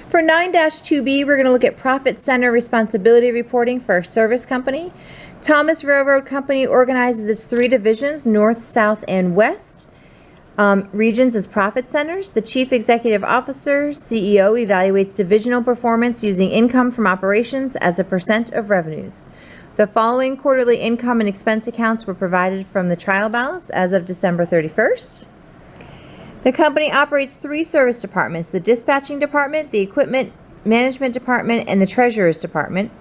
For 9-2B, we're going to look at Profit Center Responsibility Reporting for a service company. Thomas Railroad Company organizes its 3 divisions, North, South, and West. Regions as profit centers. The Chief Executive Officer, CEO, evaluates divisional performance using income from operations as a % of revenues. The following quarterly income and expense accounts were provided from the trial balance as of December 31st. The company operates 3 service departments: the dispatching department, the equipment management department, and the treasurer's department.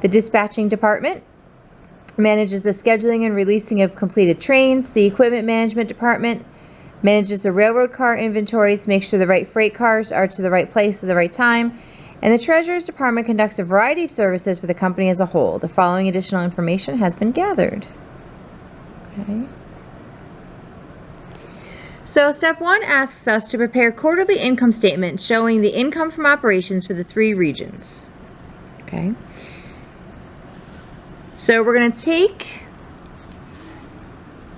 The dispatching department manages the scheduling and releasing of completed trains. The equipment management department manages the railroad car inventories, makes sure the right freight cars are to the right place at the right time. And the treasurer's department conducts a variety of services for the company as a whole. The following additional information has been gathered. Okay. So step 1 asks us to prepare quarterly income statement showing the income from operations for the 3 regions. Okay. So we're going to take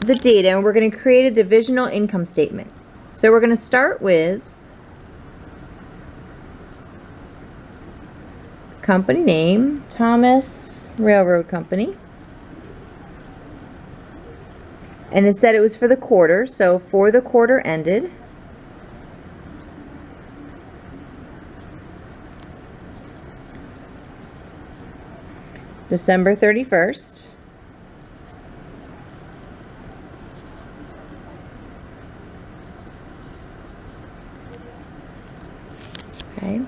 the data and we're going to create a divisional income statement. So we're going to start with company name, Thomas Railroad Company. And it said it was for the quarter, so for the quarter ended December 31st. Okay.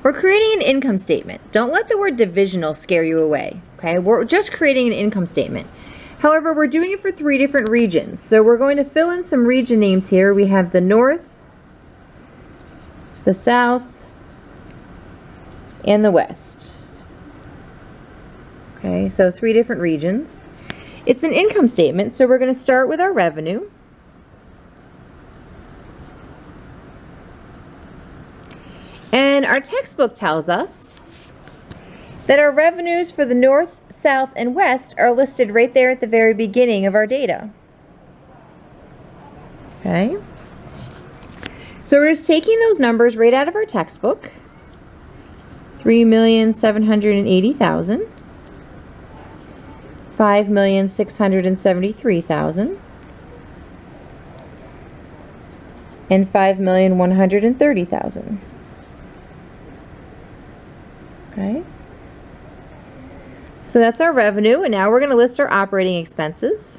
We're creating an income statement. Don't let the word divisional scare you away. Okay, we're just creating an income statement. However, we're doing it for 3 different regions. So we're going to fill in some region names here. We have the North, the South, and the West. Okay, so 3 different regions. It's an income statement, so we're going to start with our revenue. And our textbook tells us that our revenues for the North, South, and West are listed right there at the very beginning of our data. Okay. So we're just taking those numbers right out of our textbook. 3,780,000, 5,673,000, and 5,130,000. Okay. So that's our revenue, and now we're going to list our operating expenses.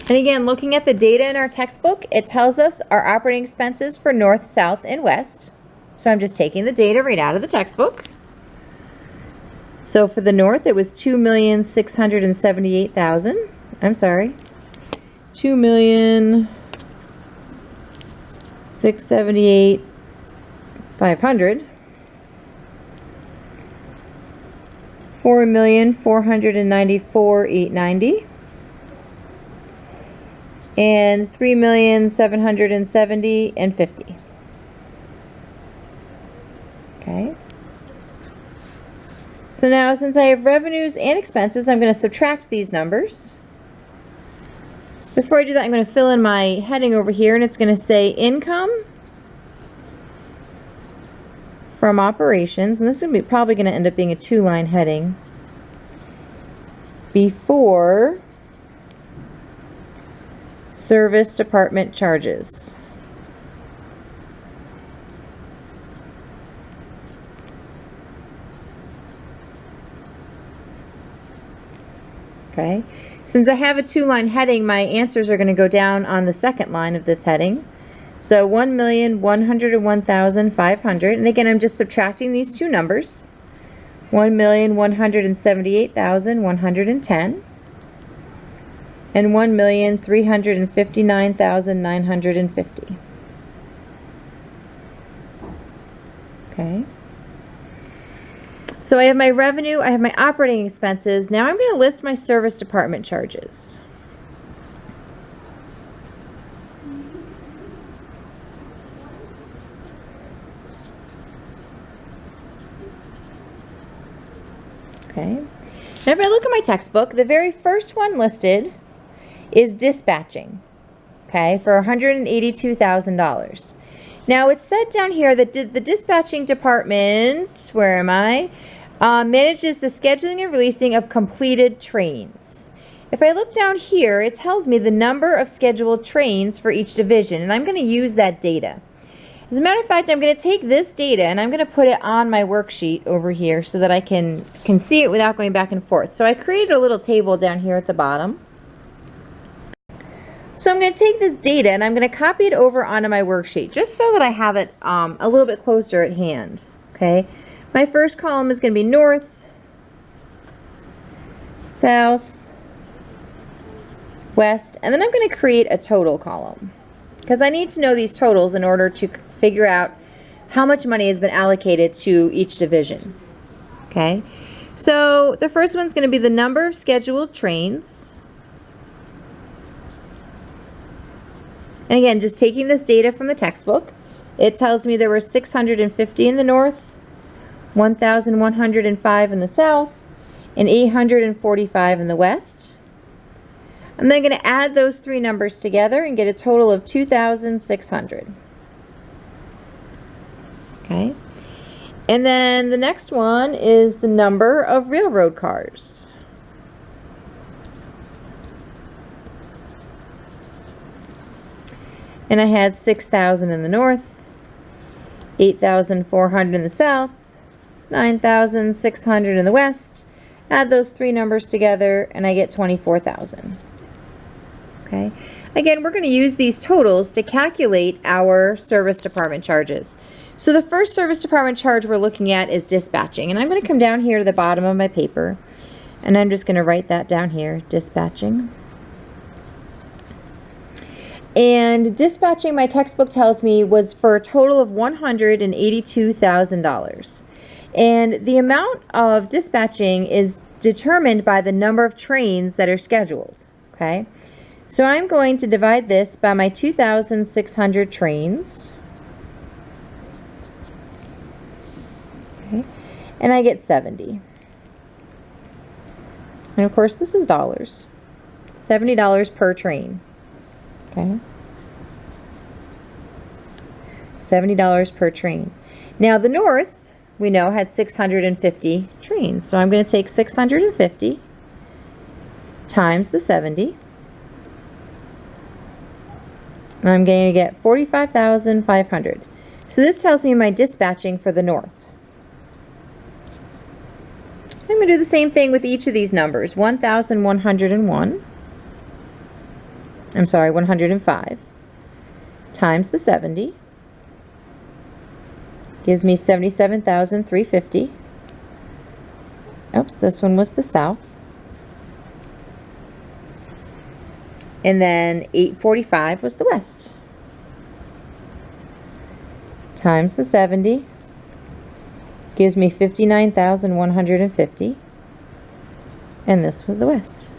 And again, looking at the data in our textbook, it tells us our operating expenses for North, South, and West. So I'm just taking the data right out of the textbook. So for the North, it was 2,678,000. I'm sorry, 2,678,500. 4,494,890. And 3,770,050 and 50. Okay. So now, since I have revenues and expenses, I'm going to subtract these numbers. Before I do that, I'm going to fill in my heading over here, and it's going to say income from operations, and this is probably going to end up being a 2-line heading, before service department charges. Okay, since I have a 2-line heading, my answers are going to go down on the second line of this heading. So 1,101,500, and again, I'm just subtracting these 2 numbers. 1,178,110 and 1,359,950. Okay. So I have my revenue, I have my operating expenses. Now I'm going to list my service department charges. Okay. Now if I look at my textbook, the very first one listed is dispatching, okay, for $182,000. Now, it said down here that the dispatching department, where am I, manages the scheduling and releasing of completed trains. If I look down here, it tells me the number of scheduled trains for each division, and I'm going to use that data. As a matter of fact, I'm going to take this data and I'm going to put it on my worksheet over here so that I can see it without going back and forth. So I created a little table down here at the bottom. So I'm going to take this data and I'm going to copy it over onto my worksheet just so that I have it a little bit closer at hand. Okay, my first column is going to be north, south, west, and then I'm going to create a total column because I need to know these totals in order to figure out how much money has been allocated to each division. Okay, so the first one's going to be the number of scheduled trains. And again, just taking this data from the textbook, it tells me there were 650 in the north, 1,105 in the south, and 845 in the west. I'm then going to add those three numbers together and get a total of 2,600. Okay. And then the next one is the number of railroad cars. And I had 6,000 in the north, 8,400 in the south, 9,600 in the west. Add those three numbers together and I get 24,000. Okay. Again, we're going to use these totals to calculate our service department charges. So the first service department charge we're looking at is dispatching. And I'm going to come down here to the bottom of my paper and I'm just going to write that down here, dispatching. And dispatching, my textbook tells me, was for a total of $182,000. And the amount of dispatching is determined by the number of trains that are scheduled. Okay, so I'm going to divide this by my 2,600 trains. Okay, and I get 70. And of course, this is dollars. $70 per train. Okay, $70 per train. Now the north, we know, had 650 trains. So I'm going to take 650 times the 70. And I'm going to get 45,500. So this tells me my dispatching for the north. I'm going to do the same thing with each of these numbers. 1,101. I'm sorry, 105 times the 70 gives me 77,350. Oops, this one was the south. And then 845 was the west. Times the 70 gives me 59,150. And this was the west.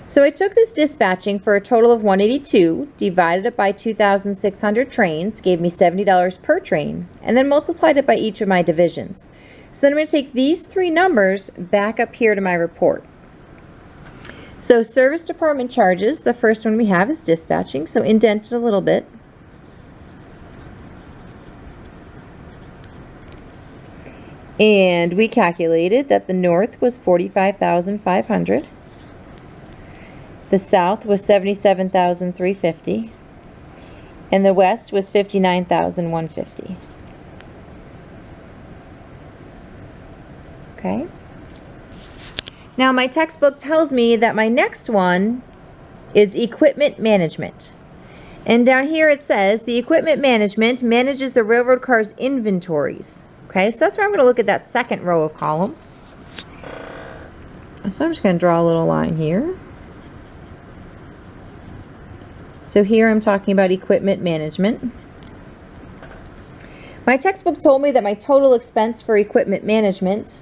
So I took this dispatching for a total of 182, divided it by 2,600 trains, gave me $70 per train, and then multiplied it by each of my divisions. So then I'm going to take these three numbers back up here to my report. So service department charges, the first one we have is dispatching, so indent it a little bit. And we calculated that the north was 45,500. The south was 77,350. And the west was 59,150. Okay. Now my textbook tells me that my next one is equipment management. And down here it says the equipment management manages the railroad car's inventories. Okay, so that's where I'm going to look at that second row of columns. So I'm just going to draw a little line here. So here I'm talking about equipment management. My textbook told me that my total expense for equipment management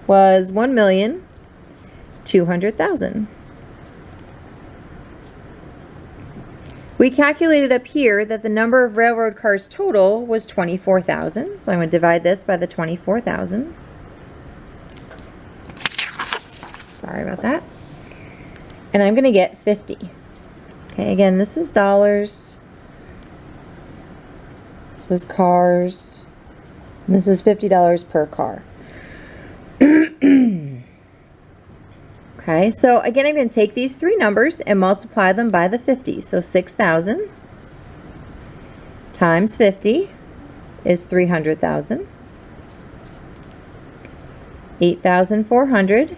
was $1,200,000. We calculated up here that the number of railroad cars total was 24,000. So I'm going to divide this by the 24,000. Sorry about that. and I'm going to get 50. Okay, again, this is dollars. This is cars. And this is $50 per car. Okay, so again, I'm going to take these three numbers and multiply them by the 50. So 6,000 times 50 is 300,000. 8,400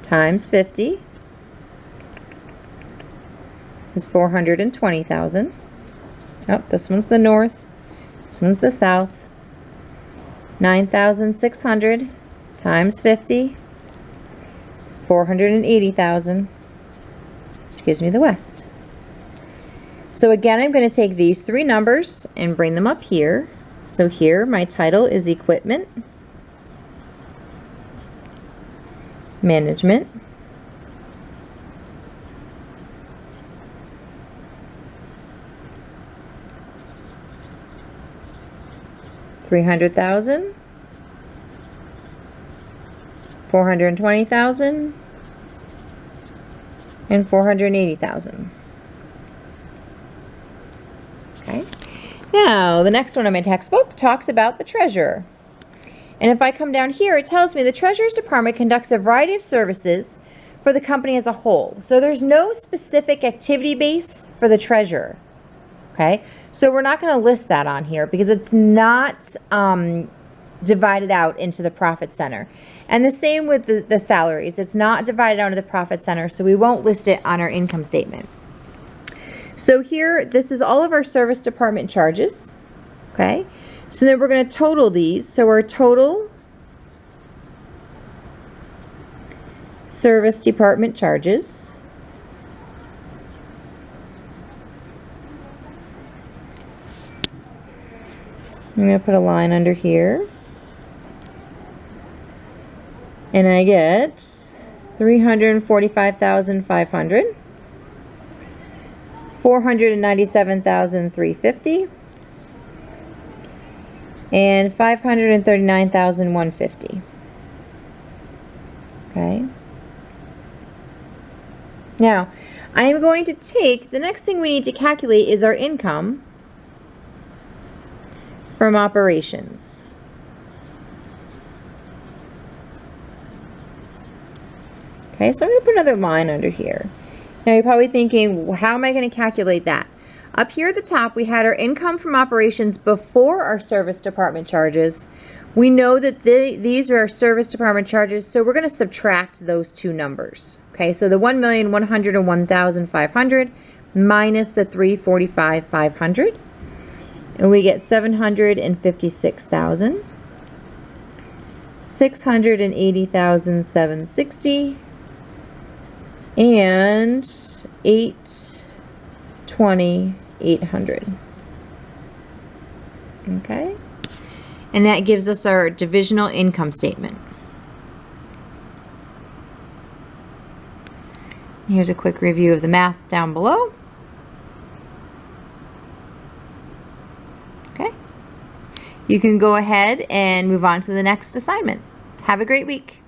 times 50 is 420,000. Oh, this one's the north. This one's the south. 9,600 times 50 is 480,000, which gives me the west. So again, I'm going to take these three numbers and bring them up here. So here, my title is Equipment Management. $300,000, 420,000, and 480,000. Okay. Now, the next one in my textbook talks about the treasurer. And if I come down here, it tells me the Treasurer's Department conducts a variety of services for the company as a whole. So there's no specific activity base for the treasurer. Okay, so we're not going to list that on here because it's not divided out into the profit center. And the same with the salaries. It's not divided out into the profit center, so we won't list it on our income statement. So here, this is all of our service department charges. Okay. So then we're going to total these. So our total service department charges I'm going to put a line under here. And I get 345,500, 497,350, and 539,150. Okay. Now, I am going to take, the next thing we need to calculate is our income from operations. Okay, so I'm going to put another line under here. Now you're probably thinking, well, how am I going to calculate that? Up here at the top, we had our income from operations before our service department charges. We know that these are our service department charges, so we're going to subtract those two numbers. Okay, so the 1,101,500 minus the 345,500, and we get 756,000, 680,760, and 820,800. Okay, and that gives us our divisional income statement. Here's a quick review of the math down below. Okay, you can go ahead and move on to the next assignment. Have a great week.